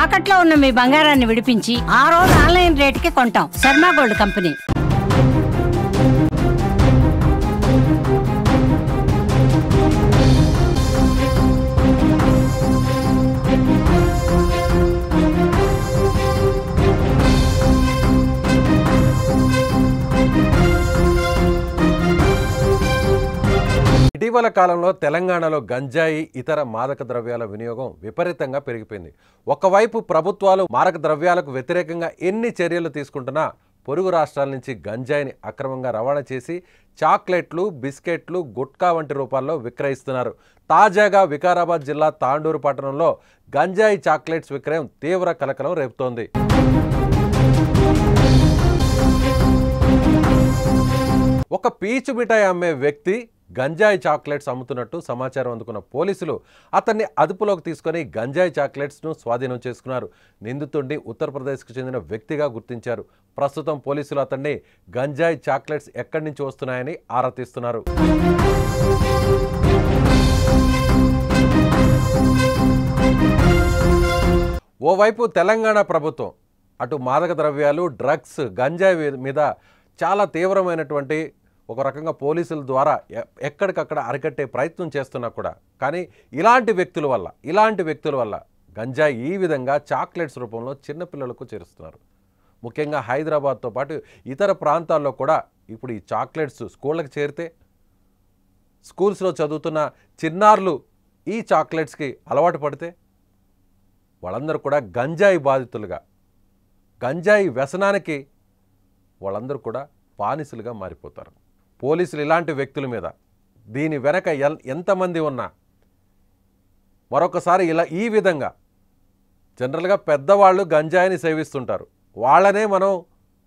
తాకట్లో ఉన్న మీ బంగారాన్ని విడిపించి ఆ రోజు ఆన్లైన్ రేటుకి కొంటాం. Sharma gold company. ఇటీవల కాలంలో తెలంగాణలో గంజాయి ఇతర మాదక ద్రవ్యాల వినియోగం విపరీతంగా పెరిగిపోయింది. ఒకవైపు ప్రభుత్వాలు మాదక ద్రవ్యాలకు వ్యతిరేకంగా ఎన్ని చర్యలు తీసుకుంటున్నా పొరుగు రాష్ట్రాల నుంచి గంజాయిని అక్రమంగా రవాణా చేసి చాక్లెట్లు, బిస్కెట్లు, గుట్కా వంటి రూపాల్లో విక్రయిస్తున్నారు. తాజాగా వికారాబాద్ జిల్లా తాండూరు పట్టణంలో గంజాయి చాక్లెట్స్ విక్రయం తీవ్ర కలకలం రేపుతోంది. ఒక పీచు మిఠాయి అమ్మే వ్యక్తి గంజాయి చాక్లెట్స్ అమ్ముతున్నట్టు సమాచారం అందుకున్న పోలీసులు అతన్ని అదుపులోకి తీసుకొని గంజాయి చాక్లెట్స్ను స్వాధీనం చేసుకున్నారు. నిందితుడిని ఉత్తరప్రదేశ్కు చెందిన వ్యక్తిగా గుర్తించారు. ప్రస్తుతం పోలీసులు అతన్ని గంజాయి చాక్లెట్స్ ఎక్కడి నుంచి వస్తున్నాయని ఆరా తీస్తున్నారు. ఓవైపు తెలంగాణ ప్రభుత్వం అటు మాదక ద్రవ్యాలు, డ్రగ్స్, గంజాయి మీద చాలా తీవ్రమైనటువంటి ఒక రకంగా పోలీసుల ద్వారా ఎక్కడికక్కడ అరికట్టే ప్రయత్నం చేస్తున్నా కూడా కానీ ఇలాంటి వ్యక్తుల వల్ల గంజాయి ఈ విధంగా చాక్లెట్స్ రూపంలో చిన్నపిల్లలకు చేరుస్తున్నారు. ముఖ్యంగా హైదరాబాద్తో పాటు ఇతర ప్రాంతాల్లో కూడా ఇప్పుడు ఈ చాక్లెట్స్ స్కూళ్ళకి చేరితే స్కూల్స్లో చదువుతున్న చిన్నారులు ఈ చాక్లెట్స్కి అలవాటు పడితే వాళ్ళందరూ కూడా గంజాయి బాధితులుగా, గంజాయి వ్యసనానికి వాళ్ళందరూ కూడా బానిసలుగా మారిపోతారు. పోలీసులు ఇలాంటి వ్యక్తుల మీద దీని వెనక ఎంతమంది ఉన్నా మరొకసారి ఈ విధంగా జనరల్గా పెద్దవాళ్ళు గంజాయిని సేవిస్తుంటారు. వాళ్ళనే మనం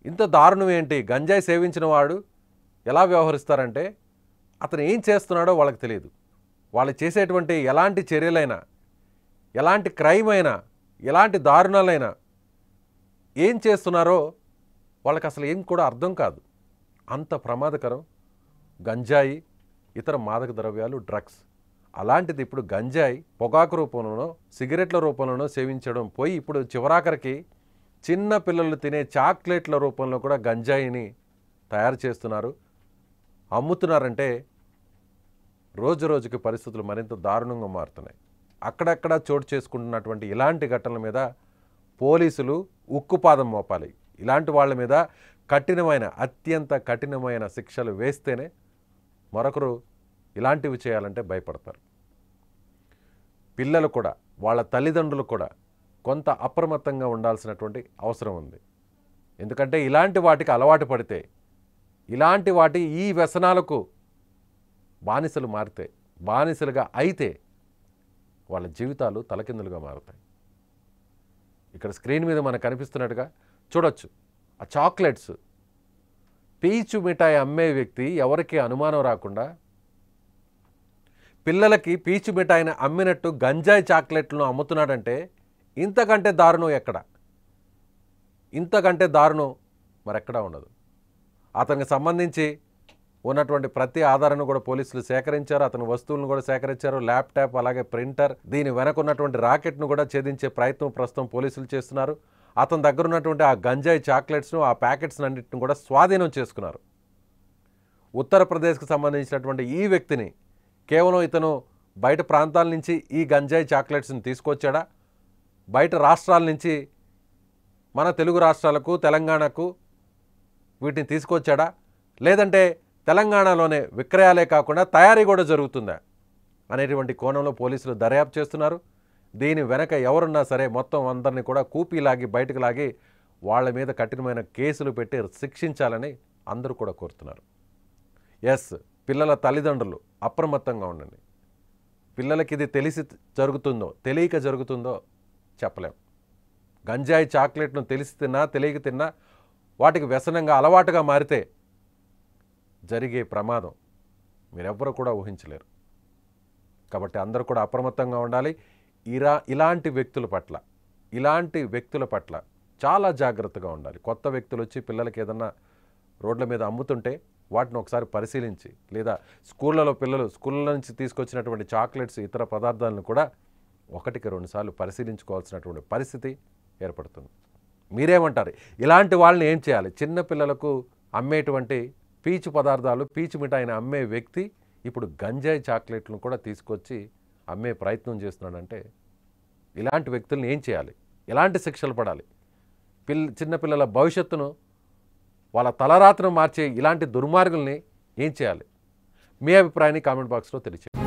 ఇంత దారుణం ఏంటి, గంజాయి సేవించిన వాడు ఎలా వ్యవహరిస్తారంటే అతను ఏం చేస్తున్నాడో వాళ్ళకి తెలియదు. వాళ్ళు చేసేటువంటి ఎలాంటి చర్యలైనా, ఎలాంటి క్రైమ్ అయినా, ఎలాంటి దారుణాలైనా ఏం చేస్తున్నారో వాళ్ళకి అసలు ఏం కూడా అర్థం కాదు. అంత ప్రమాదకరం గంజాయి, ఇతర మాదక ద్రవ్యాలు, డ్రగ్స్. అలాంటిది ఇప్పుడు గంజాయి పొగాకు రూపంలోనో సిగరెట్ల రూపంలోనో సేవించడం పోయి ఇప్పుడు చివరాఖరికి చిన్న పిల్లలు తినే చాక్లెట్ల రూపంలో కూడా గంజాయిని తయారు చేస్తున్నారు, అమ్ముతున్నారంటే రోజు రోజుకి పరిస్థితులు మరింత దారుణంగా మారుతున్నాయి. అక్కడక్కడ చోటు చేసుకుంటున్నటువంటి ఇలాంటి ఘటనల మీద పోలీసులు ఉక్కుపాదం మోపాలి. ఇలాంటి వాళ్ళ మీద కఠినమైన, అత్యంత కఠినమైన శిక్షలు వేస్తేనే మరొకరు ఇలాంటివి చేయాలంటే భయపడతారు. పిల్లలు కూడా, వాళ్ళ తల్లిదండ్రులు కూడా కొంత అప్రమత్తంగా ఉండాల్సినటువంటి అవసరం ఉంది. ఎందుకంటే ఇలాంటి వాటికి అలవాటు పడితే, ఇలాంటి వాటి ఈ వ్యసనాలకు బానిసలు మారితే, బానిసలుగా అయితే వాళ్ళ జీవితాలు తలకిందులుగా మారుతాయి. ఇక్కడ స్క్రీన్ మీద మనకు కనిపిస్తున్నట్టుగా చూడొచ్చు. ఆ చాక్లెట్స్, పీచు మిఠాయి అమ్మే వ్యక్తి ఎవరికి అనుమానం రాకుండా పిల్లలకి పీచు మిఠాయిని అమ్మినట్టు గంజాయి చాక్లెట్లను అమ్ముతున్నాడంటే ఇంతకంటే దారుణం ఎక్కడ? ఇంతకంటే దారుణం మరెక్కడా ఉండదు. అతనికి సంబంధించి ఉన్నటువంటి ప్రతి ఆధారాన్ని కూడా పోలీసులు సేకరించారు. అతని వస్తువులను కూడా సేకరించారు. ల్యాప్టాప్, అలాగే ప్రింటర్, దీని వెనక ఉన్నటువంటి రాకెట్ను కూడా ఛేదించే ప్రయత్నం ప్రస్తుతం పోలీసులు చేస్తున్నారు. అతని దగ్గర ఉన్నటువంటి ఆ గంజాయి చాక్లెట్స్ను, ఆ ప్యాకెట్స్ అన్నింటిని కూడా స్వాధీనం చేసుకున్నారు. ఉత్తరప్రదేశ్కి సంబంధించినటువంటి ఈ వ్యక్తిని కేవలం ఇతను బయట ప్రాంతాల నుంచి ఈ గంజాయి చాక్లెట్స్ని తీసుకొచ్చాడా, బయట రాష్ట్రాల నుంచి మన తెలుగు రాష్ట్రాలకు, తెలంగాణకు వీటిని తీసుకొచ్చాడా, లేదంటే తెలంగాణలోనే విక్రయాలే కాకుండా తయారీ కూడా జరుగుతుందా అనేటువంటి కోణంలో పోలీసులు దర్యాప్తు చేస్తున్నారు. దీని వెనక ఎవరున్నా సరే మొత్తం అందరినీ కూడా కూపీలాగి బయటకు లాగి వాళ్ళ మీద కఠినమైన కేసులు పెట్టి శిక్షించాలని అందరూ కూడా కోరుతున్నారు. ఎస్, పిల్లల తల్లిదండ్రులు అప్రమత్తంగా ఉండండి. పిల్లలకి ఇది తెలిసి జరుగుతుందో తెలియక జరుగుతుందో చెప్పలేం. గంజాయి చాక్లెట్ను తెలిసి తిన్నా తెలియక తిన్నా వాటికి వ్యసనంగా అలవాటుగా మారితే జరిగే ప్రమాదం మీరెవ్వరూ కూడా ఊహించలేరు. కాబట్టి అందరూ కూడా అప్రమత్తంగా ఉండాలి. ఇలాంటి వ్యక్తుల పట్ల చాలా జాగ్రత్తగా ఉండాలి. కొత్త వ్యక్తులు వచ్చి పిల్లలకి ఏదన్నా రోడ్ల మీద అమ్ముతుంటే వాటిని ఒకసారి పరిశీలించి, లేదా స్కూళ్ళలో పిల్లలు స్కూళ్ళ నుంచి తీసుకొచ్చినటువంటి చాక్లెట్స్, ఇతర పదార్థాలను కూడా ఒకటికి 2 సార్లు పరిశీలించుకోవాల్సినటువంటి పరిస్థితి ఏర్పడుతుంది. మీరేమంటారు? ఇలాంటి వాళ్ళని ఏం చేయాలి? చిన్న పిల్లలకు అమ్మేటువంటి పీచు పదార్థాలు, పీచు మిఠాయిని అమ్మే వ్యక్తి ఇప్పుడు గంజాయి చాక్లెట్లను కూడా తీసుకొచ్చి అమ్మే ప్రయత్నం చేస్తున్నాడంటే ఇలాంటి వ్యక్తుల్ని ఏం చేయాలి? ఎలాంటి శిక్షలు పడాలి? చిన్నపిల్లల భవిష్యత్తును, వాళ్ళ తలరాతను మార్చే ఇలాంటి దుర్మార్గుల్ని ఏం చేయాలి? మీ అభిప్రాయాన్ని కామెంట్ బాక్స్లో తెలియచేయండి.